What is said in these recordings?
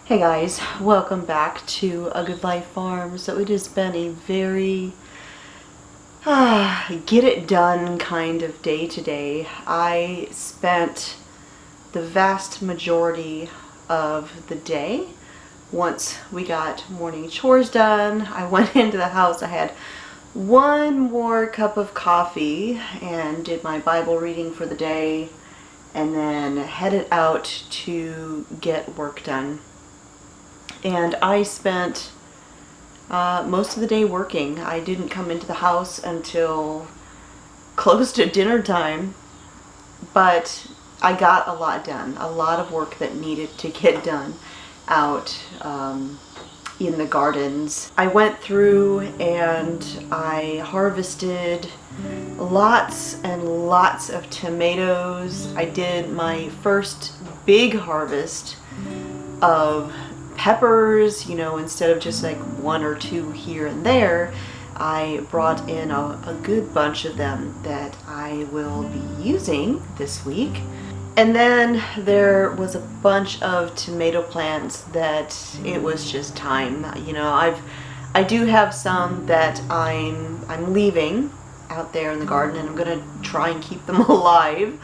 Hey guys, welcome back to A Good Life Farm. So it has been a very get it done kind of day today. I spent the vast majority of the day. Once we got morning chores done, I went into the house. I had one more cup of coffee and did my Bible reading for the day, and then headed out to get work done. And I spent most of the day working. I didn't come into the house until close to dinner time, but I got a lot done. A lot of work that needed to get done out in the gardens. I went through and I harvested lots and lots of tomatoes. I did my first big harvest of peppers, instead of just like one or two here and there. I brought in a good bunch of them that I will be using this week. And then there was a bunch of tomato plants that it was just time. I do have some that I'm leaving out there in the garden, and I'm gonna try and keep them alive.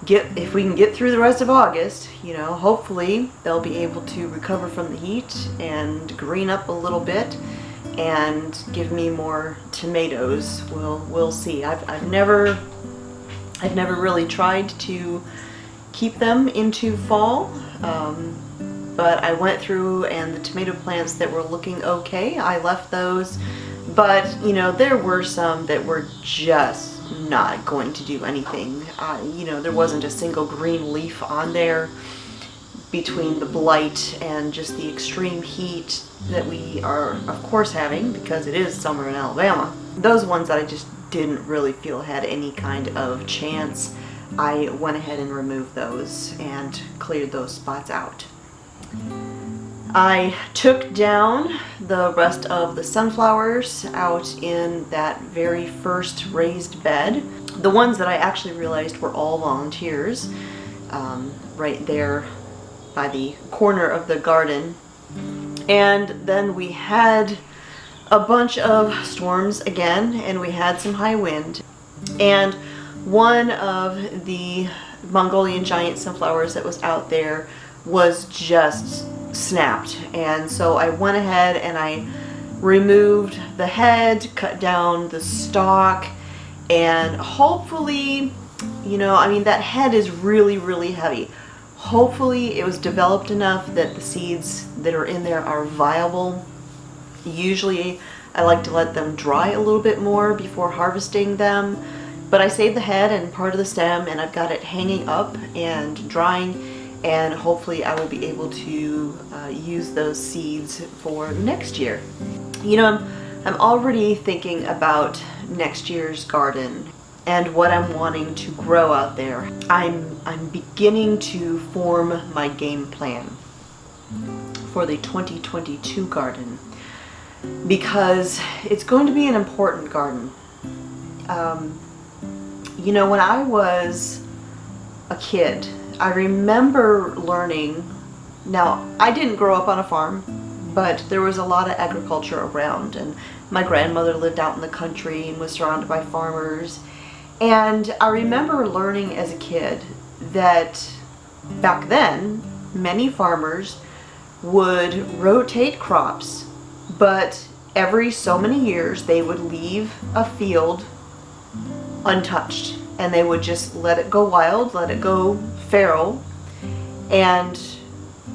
If we can get through the rest of August, hopefully they'll be able to recover from the heat and green up a little bit and give me more tomatoes. We'll see. I've never really tried to keep them into fall, but I went through, and the tomato plants that were looking okay, I left those. But there were some that were just not going to do anything. There wasn't a single green leaf on there between the blight and just the extreme heat that we are, of course, having because it is summer in Alabama. Those ones that I just didn't really feel had any kind of chance, I went ahead and removed those and cleared those spots out. I took down the rest of the sunflowers out in that very first raised bed. The ones that I actually realized were all volunteers, right there by the corner of the garden. And then we had a bunch of storms again, and we had some high wind. And one of the Mongolian giant sunflowers that was out there was just snapped, and so I went ahead and I removed the head, cut down the stalk, and hopefully, that head is really heavy. Hopefully it was developed enough that the seeds that are in there are viable. Usually I like to let them dry a little bit more before harvesting them, but I saved the head and part of the stem, and I've got it hanging up and drying, and hopefully I will be able to use those seeds for next year. I'm already thinking about next year's garden and what I'm wanting to grow out there. I'm beginning to form my game plan for the 2022 garden because it's going to be an important garden. When I was a kid, I remember learning. Now, I didn't grow up on a farm, but there was a lot of agriculture around, and my grandmother lived out in the country and was surrounded by farmers. And I remember learning as a kid that back then, many farmers would rotate crops, but every so many years they would leave a field untouched, and they would just let it go wild, let it go feral, and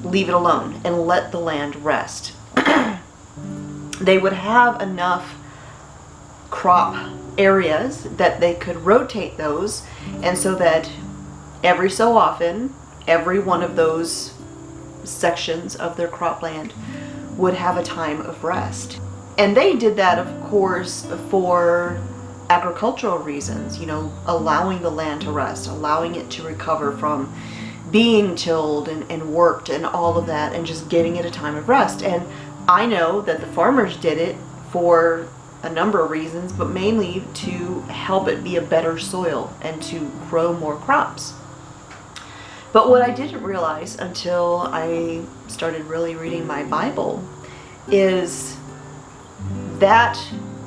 leave it alone and let the land rest. They would have enough crop areas that they could rotate those, and so that every so often every one of those sections of their cropland would have a time of rest. And they did that, of course, for agricultural reasons, allowing the land to rest, allowing it to recover from being tilled and worked and all of that, and just giving it a time of rest. And I know that the farmers did it for a number of reasons, but mainly to help it be a better soil and to grow more crops. But what I didn't realize until I started really reading my Bible is that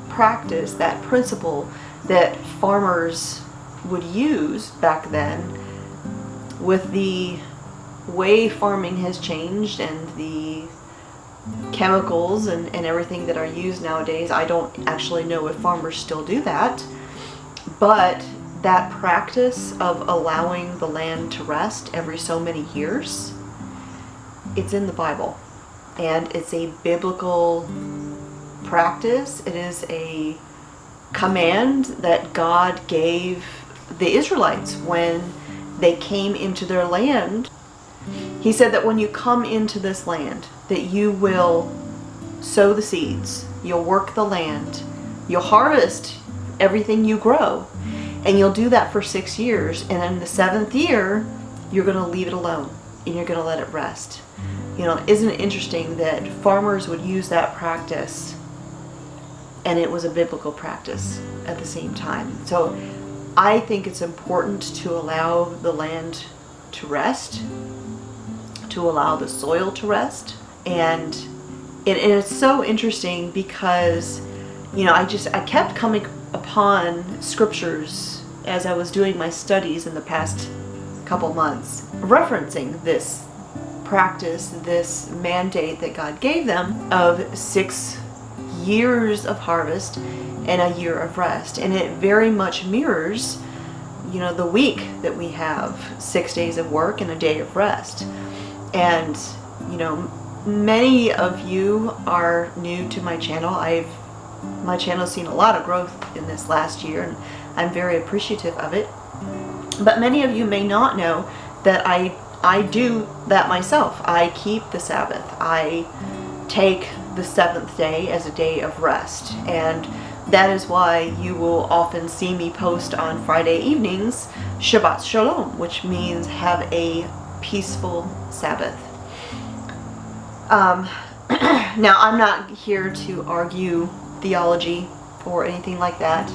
practice, that principle that farmers would use back then, with the way farming has changed and the chemicals and everything that are used nowadays. I don't actually know if farmers still do that, but that practice of allowing the land to rest every so many years, it's in the Bible, and it's a biblical practice. It is a command that God gave the Israelites when they came into their land. He said that when you come into this land, that you will sow the seeds, you'll work the land, you'll harvest everything you grow, and you'll do that for 6 years, and in the 7th year, you're going to leave it alone, and you're going to let it rest. You know, isn't it interesting that farmers would use that practice, and it was a biblical practice at the same time? So I think it's important to allow the land to rest, to allow the soil to rest. And it's so interesting because, you know, I kept coming upon scriptures as I was doing my studies in the past couple months, referencing this practice, this mandate that God gave them of 6 years of harvest and a year of rest. And it very much mirrors, you know, the week that we have, 6 days of work and a day of rest. And, you know, many of you are new to my channel. My channel's seen a lot of growth in this last year, and I'm very appreciative of it. But many of you may not know that I do that myself. I keep the Sabbath. I take the 7th day as a day of rest, and that is why you will often see me post on Friday evenings Shabbat Shalom, which means have a peaceful Sabbath. Now, I'm not here to argue theology or anything like that,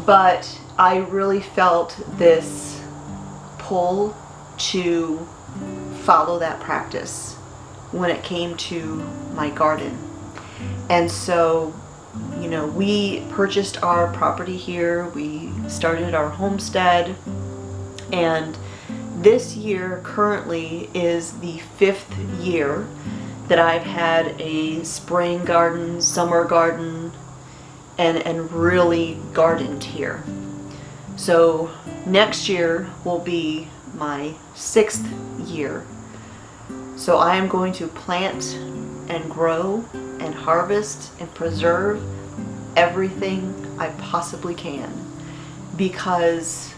but I really felt this pull to follow that practice when it came to my garden. And so, you know, we purchased our property here, we started our homestead, and this year currently is the 5th year that I've had a spring garden, summer garden, and really gardened here. So next year will be my 6th year. So I am going to plant and grow and harvest and preserve everything I possibly can, because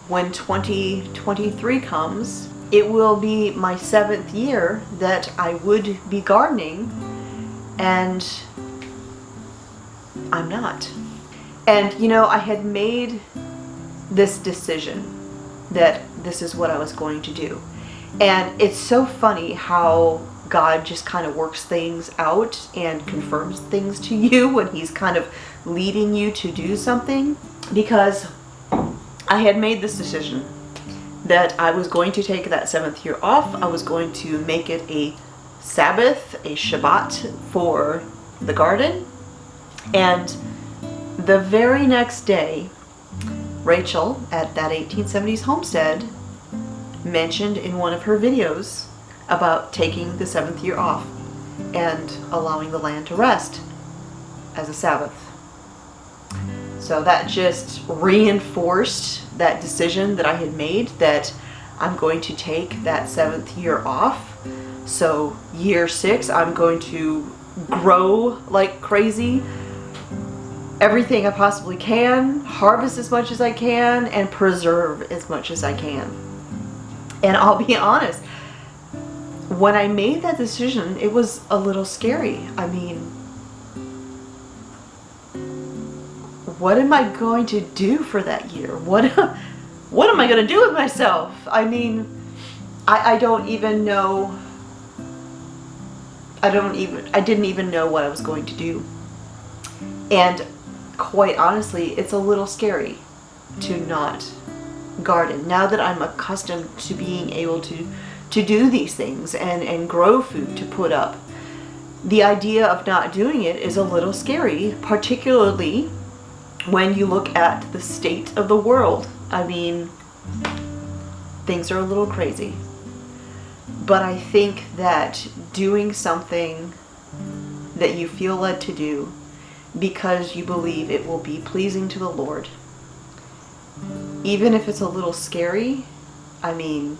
when 2023 comes, it will be my 7th year that I would be gardening, and I'm not. And you know, I had made this decision that this is what I was going to do. And it's so funny how God just kind of works things out and confirms things to you when He's kind of leading you to do something. Because I had made this decision that I was going to take that 7th year off. I was going to make it a Sabbath, a Shabbat for the garden. And the very next day, Rachel at that 1870s homestead mentioned in one of her videos about taking the 7th year off and allowing the land to rest as a Sabbath. So that just reinforced that decision that I had made, that I'm going to take that 7th year off. So year 6, I'm going to grow like crazy, everything I possibly can, harvest as much as I can, and preserve as much as I can. And I'll be honest, when I made that decision, it was a little scary. I mean, what am I going to do for that year? What am I going to do with myself? I mean, I don't even know. I didn't even know what I was going to do. And quite honestly, it's a little scary to not garden, now that I'm accustomed to being able to do these things and grow food to put up, the idea of not doing it is a little scary, particularly when you look at the state of the world. I mean, things are a little crazy. But I think that doing something that you feel led to do because you believe it will be pleasing to the Lord, even if it's a little scary, I mean,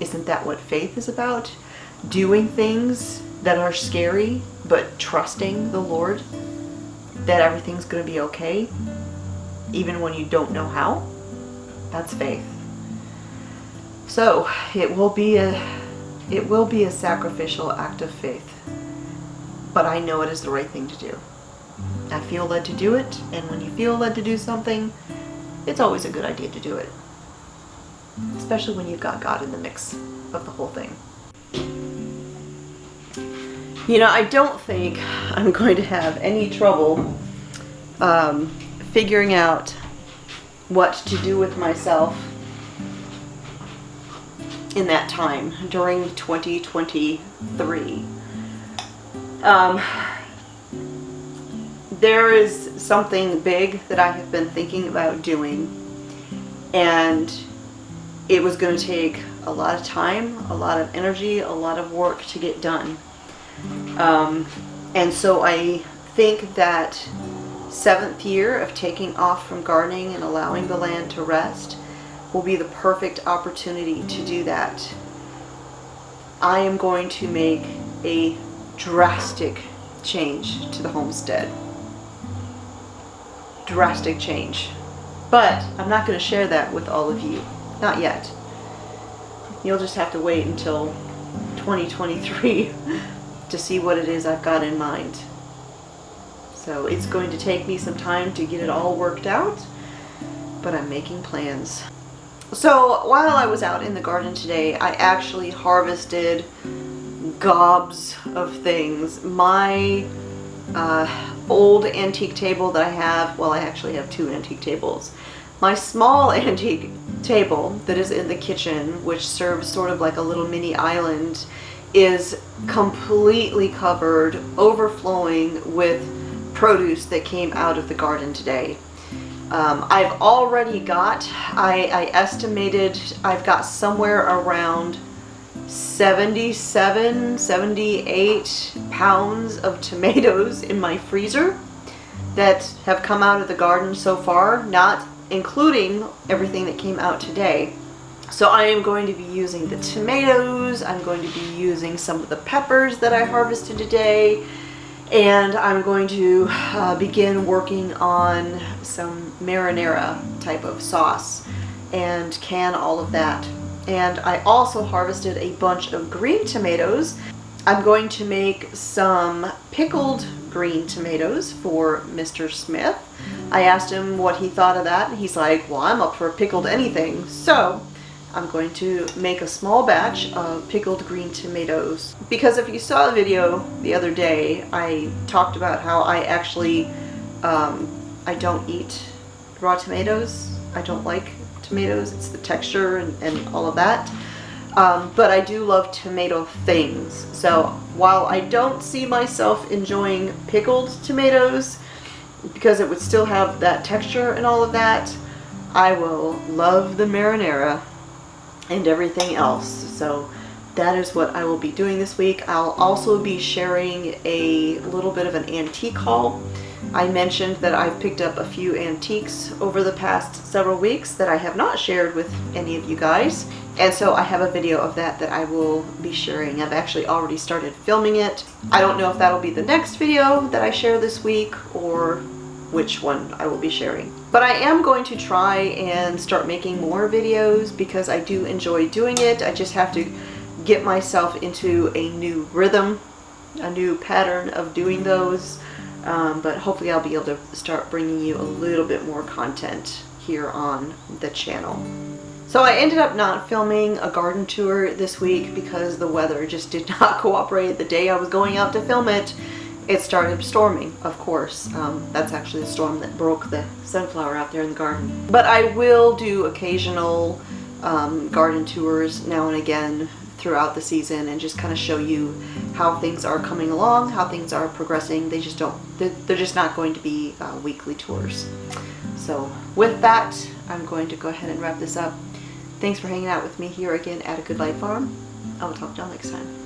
isn't that what faith is about? Doing things that are scary, but trusting the Lord that everything's going to be okay, even when you don't know how. That's faith. So it will be a sacrificial act of faith, but I know it is the right thing to do. I feel led to do it, and when you feel led to do something, it's always a good idea to do it, especially when you've got God in the mix of the whole thing. You know, I don't think I'm going to have any trouble figuring out what to do with myself in that time during 2023. There is something big that I have been thinking about doing, and it was going to take a lot of time, a lot of energy, a lot of work to get done. And so I think that 7th year of taking off from gardening and allowing the land to rest will be the perfect opportunity to do that. I am going to make a drastic change to the homestead. Drastic change. But I'm not going to share that with all of you. Not yet. You'll just have to wait until 2023 to see what it is I've got in mind. So it's going to take me some time to get it all worked out, but I'm making plans. So while I was out in the garden today, I actually harvested gobs of things. My old antique table that I have, well, I actually have 2 antique tables. My small antique table that is in the kitchen, which serves sort of like a little mini island, is completely covered, overflowing with produce that came out of the garden today. I've already got, I estimated I've got somewhere around 77, 78 pounds of tomatoes in my freezer that have come out of the garden so far, not including everything that came out today. So I am going to be using the tomatoes, I'm going to be using some of the peppers that I harvested today, and I'm going to begin working on some marinara type of sauce and can all of that. And I also harvested a bunch of green tomatoes. I'm going to make some pickled green tomatoes for Mr. Smith. I asked him what he thought of that, and he's like, well, I'm up for pickled anything. So I'm going to make a small batch of pickled green tomatoes. Because if you saw the video the other day, I talked about how I actually, I don't eat raw tomatoes. I don't like tomatoes. It's the texture and all of that. But I do love tomato things. So while I don't see myself enjoying pickled tomatoes, because it would still have that texture and all of that, I will love the marinara and everything else. So that is what I will be doing this week. I'll also be sharing a little bit of an antique haul. I mentioned that I've picked up a few antiques over the past several weeks that I have not shared with any of you guys. And so I have a video of that I will be sharing. I've actually already started filming it. I don't know if that'll be the next video that I share this week or which one I will be sharing. But I am going to try and start making more videos because I do enjoy doing it. I just have to get myself into a new rhythm, a new pattern of doing those. But hopefully I'll be able to start bringing you a little bit more content here on the channel. So I ended up not filming a garden tour this week because the weather just did not cooperate the day I was going out to film it. it started storming, of course. That's actually the storm that broke the sunflower out there in the garden. But I will do occasional garden tours now and again throughout the season and just kind of show you how things are coming along, how things are progressing. They're just not going to be weekly tours. So with that, I'm going to go ahead and wrap this up. Thanks for hanging out with me here again at A Good Life Farm. I will talk to y'all next time.